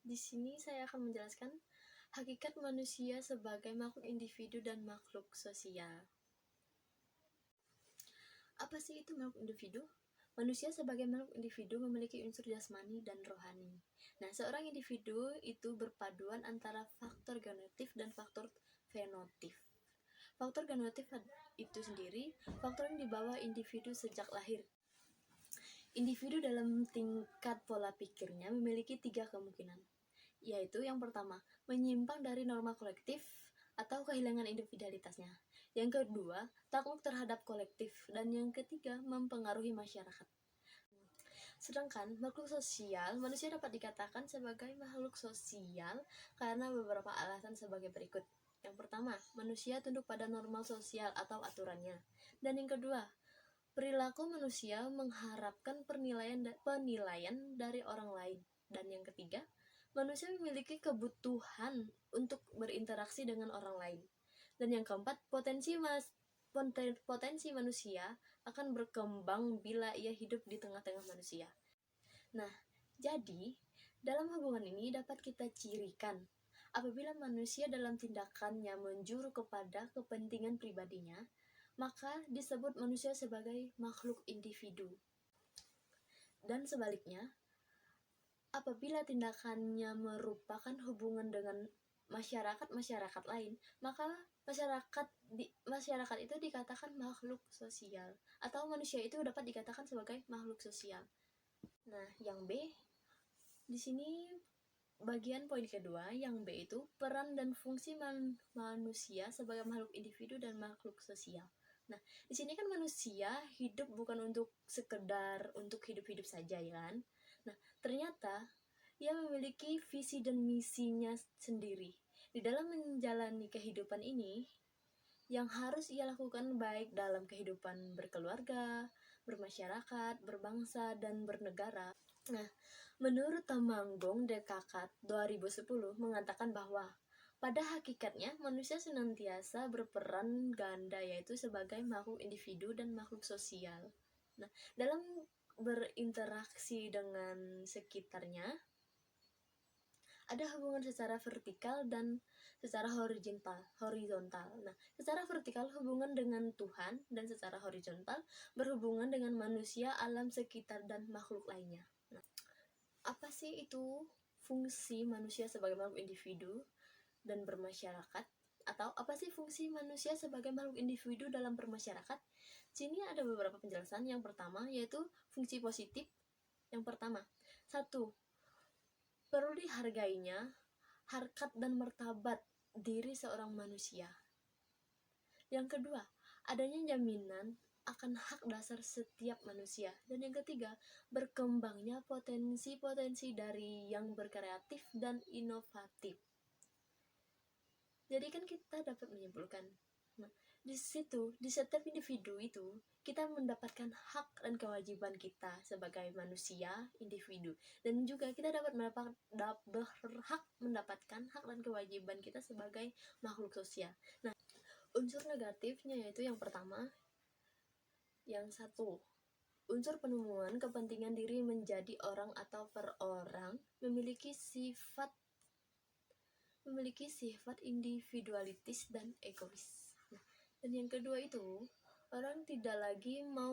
Di sini saya akan menjelaskan hakikat manusia sebagai makhluk individu dan makhluk sosial. Apa sih itu makhluk individu? Manusia sebagai makhluk individu memiliki unsur jasmani dan rohani. Nah, seorang individu itu berpaduan antara faktor genotif dan faktor fenotif. Faktor genotif itu sendiri faktor yang dibawa individu sejak lahir. Individu dalam tingkat pola pikirnya memiliki 3 kemungkinan, yaitu yang pertama, menyimpang dari norma kolektif atau kehilangan individualitasnya. Yang kedua, takluk terhadap kolektif. Dan yang ketiga, mempengaruhi masyarakat. Sedangkan makhluk sosial, manusia dapat dikatakan sebagai makhluk sosial karena beberapa alasan sebagai berikut. Yang pertama, manusia tunduk pada normal sosial atau aturannya. Dan yang kedua, perilaku manusia mengharapkan penilaian dari orang lain. Dan yang ketiga, manusia memiliki kebutuhan untuk berinteraksi dengan orang lain. Dan yang keempat, potensi manusia akan berkembang bila ia hidup di tengah-tengah manusia. Nah, jadi dalam hubungan ini dapat kita cirikan apabila manusia dalam tindakannya menjuru kepada kepentingan pribadinya, maka disebut manusia sebagai makhluk individu. Dan sebaliknya, apabila tindakannya merupakan hubungan dengan masyarakat lain, maka masyarakat itu dikatakan makhluk sosial, atau manusia itu dapat dikatakan sebagai makhluk sosial. Nah, yang B di sini bagian poin kedua, yang B itu peran dan fungsi manusia sebagai makhluk individu dan makhluk sosial. Nah, di sini kan manusia hidup bukan untuk sekedar untuk hidup-hidup saja, ya kan? Nah, ternyata ia memiliki visi dan misinya sendiri. Di dalam menjalani kehidupan ini, yang harus ia lakukan baik dalam kehidupan berkeluarga, bermasyarakat, berbangsa, dan bernegara. Nah, menurut Tamanggong DKK 2010 mengatakan bahwa pada hakikatnya manusia senantiasa berperan ganda, yaitu sebagai makhluk individu dan makhluk sosial. Nah, dalam berinteraksi dengan sekitarnya, ada hubungan secara vertikal dan secara horizontal. Nah, secara vertikal hubungan dengan Tuhan, dan secara horizontal berhubungan dengan manusia, alam sekitar, dan makhluk lainnya. Nah, apa sih itu fungsi manusia sebagai makhluk individu dan bermasyarakat? Atau apa sih fungsi manusia sebagai makhluk individu dalam bermasyarakat? Sini ada beberapa penjelasan. Yang pertama yaitu fungsi positif. Yang pertama, 1. Perlu dihargainya harkat dan martabat diri seorang manusia. Yang kedua, adanya jaminan akan hak dasar setiap manusia. Dan yang ketiga, berkembangnya potensi-potensi dari yang berkreatif dan inovatif. Jadi kan kita dapat menyimpulkan, nah, di situ, di setiap individu itu kita mendapatkan hak dan kewajiban kita sebagai manusia individu, dan juga kita dapat berhak mendapatkan hak dan kewajiban kita sebagai makhluk sosial. Nah, unsur negatifnya yaitu yang pertama, yang 1, unsur penemuan kepentingan diri menjadi orang atau per orang memiliki sifat individualitis dan egois. Nah, dan yang kedua itu, orang tidak lagi mau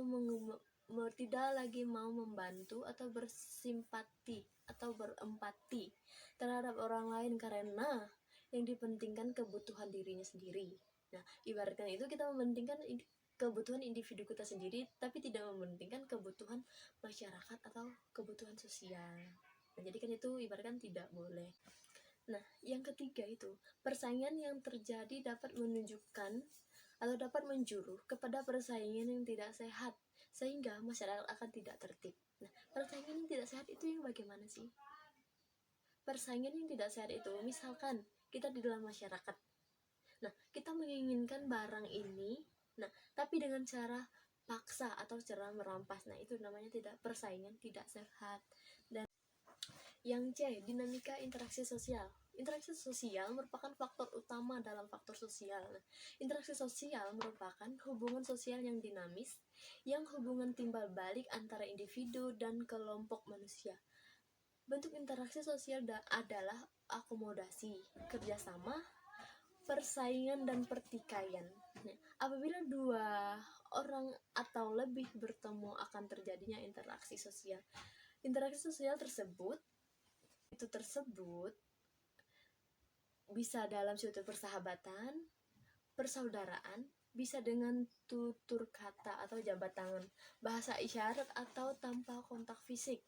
membantu atau bersimpati atau berempati terhadap orang lain karena yang dipentingkan kebutuhan dirinya sendiri. Nah, ibaratkan itu kita mementingkan kebutuhan individu kita sendiri, tapi tidak mementingkan kebutuhan masyarakat atau kebutuhan sosial. Nah, jadi kan itu ibaratkan tidak boleh. Nah, yang ketiga itu, persaingan yang terjadi dapat menunjukkan atau dapat menjuru kepada persaingan yang tidak sehat, sehingga masyarakat akan tidak tertib. Nah, persaingan yang tidak sehat itu yang bagaimana sih? Persaingan yang tidak sehat itu, misalkan kita di dalam masyarakat. Nah, kita menginginkan barang ini, nah, tapi dengan cara paksa atau cara merampas. Nah, itu namanya persaingan tidak sehat. Dan yang C, dinamika interaksi sosial. Interaksi sosial merupakan faktor utama dalam faktor sosial. Interaksi sosial merupakan hubungan sosial yang dinamis, yang hubungan timbal balik antara individu dan kelompok manusia. Bentuk interaksi sosial adalah akomodasi, kerjasama, persaingan, dan pertikaian. Nah, apabila dua orang atau lebih bertemu akan terjadinya interaksi sosial. Interaksi sosial tersebut bisa dalam suatu persahabatan, persaudaraan, bisa dengan tutur kata atau jabat tangan, bahasa isyarat, atau tanpa kontak fisik.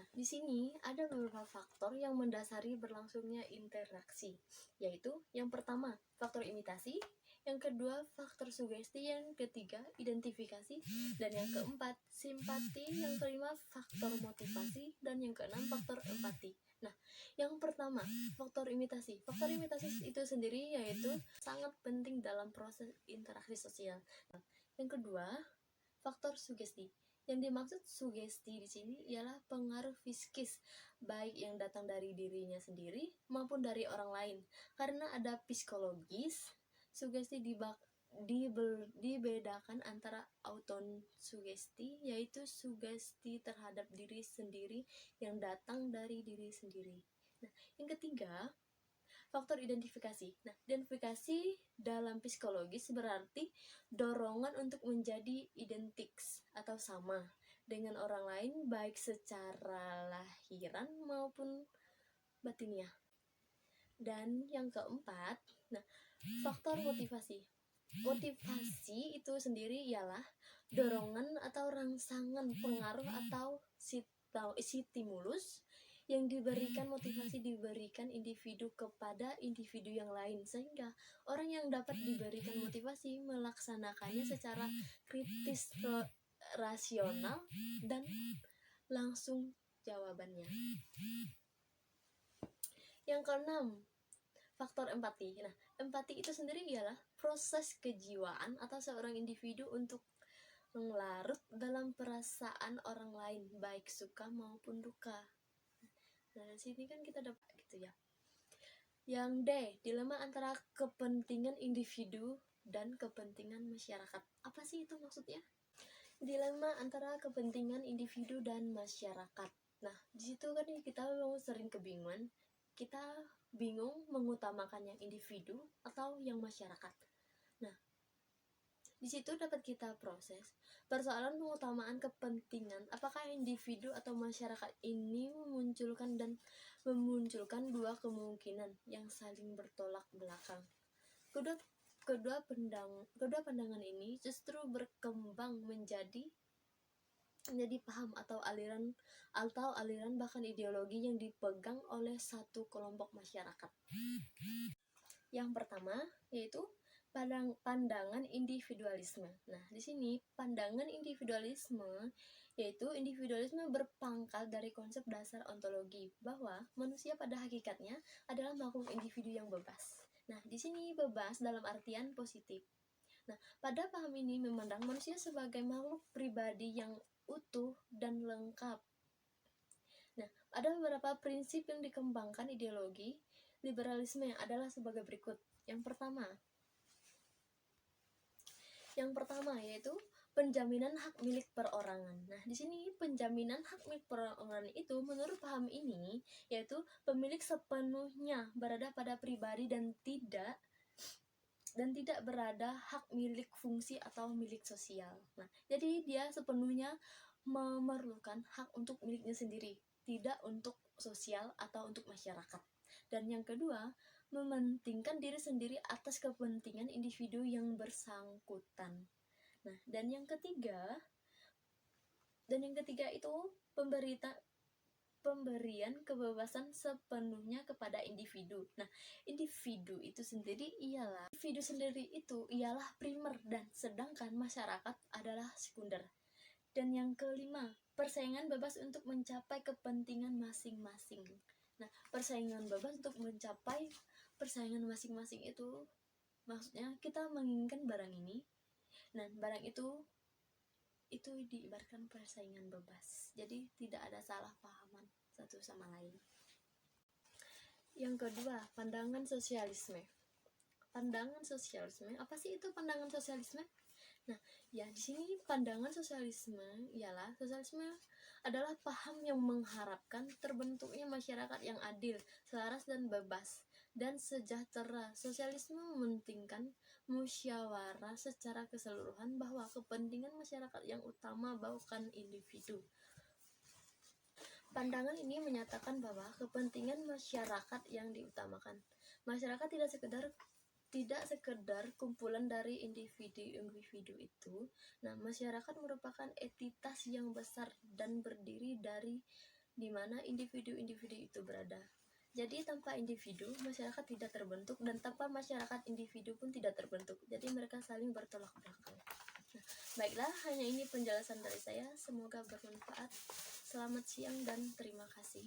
Di sini ada beberapa faktor yang mendasari berlangsungnya interaksi, yaitu yang pertama, faktor imitasi, yang kedua, faktor sugesti, yang ketiga, identifikasi, dan yang keempat, simpati, yang kelima, faktor motivasi, dan yang keenam, faktor empati. Nah, yang pertama, faktor imitasi. Faktor imitasi itu sendiri yaitu sangat penting dalam proses interaksi sosial. Yang kedua, faktor sugesti. Yang dimaksud sugesti di sini ialah pengaruh psikis, baik yang datang dari dirinya sendiri maupun dari orang lain. Karena ada psikologis, sugesti dibedakan antara autosugesti, yaitu sugesti terhadap diri sendiri yang datang dari diri sendiri. Nah, yang ketiga, faktor identifikasi. Nah, identifikasi dalam psikologis berarti dorongan untuk menjadi identik atau sama dengan orang lain baik secara lahiran maupun batiniah. Dan yang keempat, faktor motivasi. Motivasi itu sendiri ialah dorongan atau rangsangan, pengaruh atau stimulus yang diberikan individu kepada individu yang lain, sehingga orang yang dapat diberikan motivasi melaksanakannya secara kritis, rasional, dan langsung jawabannya. Yang keenam, faktor empati. Nah, empati itu sendiri ialah proses kejiwaan atau seorang individu untuk larut dalam perasaan orang lain, baik suka maupun duka. Nah, di sini kan kita dapat gitu ya. Yang D, dilema antara kepentingan individu dan kepentingan masyarakat. Apa sih itu maksudnya? Dilema antara kepentingan individu dan masyarakat. Nah, di situ kan kita sering kebingungan. Kita bingung mengutamakan yang individu atau yang masyarakat. Nah, di situ dapat kita proses persoalan pengutamaan kepentingan. Apakah individu atau masyarakat ini memunculkan dua kemungkinan yang saling bertolak belakang. Kedua pandangan ini justru berkembang menjadi paham atau aliran bahkan ideologi yang dipegang oleh satu kelompok masyarakat. Yang pertama yaitu pandangan individualisme. Nah, di sini pandangan individualisme yaitu individualisme berpangkal dari konsep dasar ontologi bahwa manusia pada hakikatnya adalah makhluk individu yang bebas. Nah, di sini bebas dalam artian positif. Nah, pada paham ini memandang manusia sebagai makhluk pribadi yang utuh dan lengkap. Nah, ada beberapa prinsip yang dikembangkan ideologi liberalisme yang adalah sebagai berikut. Yang pertama yaitu penjaminan hak milik perorangan. Nah, di sini penjaminan hak milik perorangan itu menurut paham ini yaitu pemilik sepenuhnya berada pada pribadi dan tidak berada hak milik fungsi atau milik sosial. Nah, jadi dia sepenuhnya memerlukan hak untuk miliknya sendiri, tidak untuk sosial atau untuk masyarakat. Dan yang kedua, mementingkan diri sendiri atas kepentingan individu yang bersangkutan. Nah, dan yang ketiga itu pemberian kebebasan sepenuhnya kepada individu. Nah, individu sendiri itu ialah primer, dan sedangkan masyarakat adalah sekunder. Dan yang kelima, persaingan bebas untuk mencapai kepentingan masing-masing. Nah, persaingan bebas untuk mencapai persaingan masing-masing itu maksudnya kita menginginkan barang ini. Nah, barang itu diibaratkan persaingan bebas. Jadi tidak ada salah pahaman satu sama lain. Yang kedua, pandangan sosialisme. Pandangan sosialisme, apa sih itu pandangan sosialisme? Nah, ya di sini pandangan sosialisme ialah sosialisme adalah paham yang mengharapkan terbentuknya masyarakat yang adil, selaras dan bebas dan sejahtera. Sosialisme mementingkan musyawarah secara keseluruhan bahwa kepentingan masyarakat yang utama bukan individu. Pandangan ini menyatakan bahwa kepentingan masyarakat yang diutamakan. Masyarakat tidak sekedar kumpulan dari individu-individu itu. Nah, masyarakat merupakan entitas yang besar dan berdiri dari di mana individu-individu itu berada. Jadi tanpa individu, masyarakat tidak terbentuk, dan tanpa masyarakat, individu pun tidak terbentuk. Jadi mereka saling bertolak belakang. Nah, baiklah, hanya ini penjelasan dari saya. Semoga bermanfaat. Selamat siang dan terima kasih.